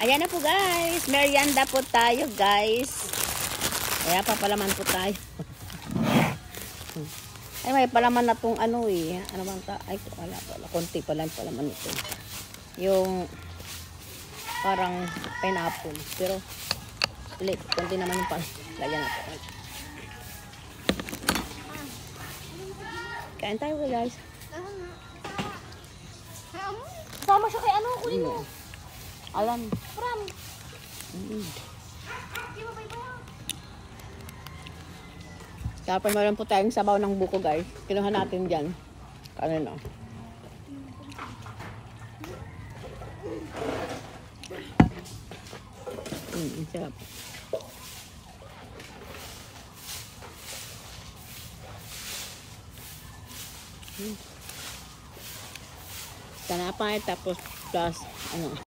Ayan na po guys. Merienda po tayo guys. Kaya papalaman po tayo. Ay may palaman na tong ano eh. Ano bang ta? Ay wala pala. Konti pala yung palaman nito. Yung parang pineapple. Pero konti naman yung palaman. Lagyan natin. Kain tayo guys. Sama siya kay ano, kunin mo. Alam. Pram. Tapos meron po tayong sabaw ng buko guys. Kinuha natin dyan. Kanino? Sarap. Tanapay tapos plus ano.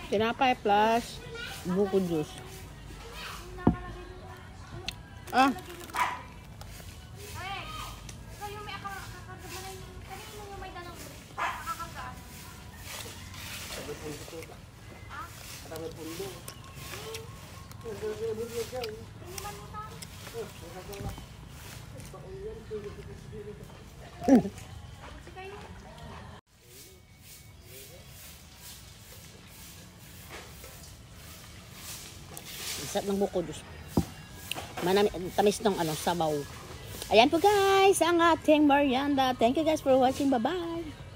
Tinapay plus buko juice. Ah. Sarap ng buko juice. Tamis ng ano, sabaw. Ayan po guys, ang ating merienda. Thank you guys for watching. Bye-bye.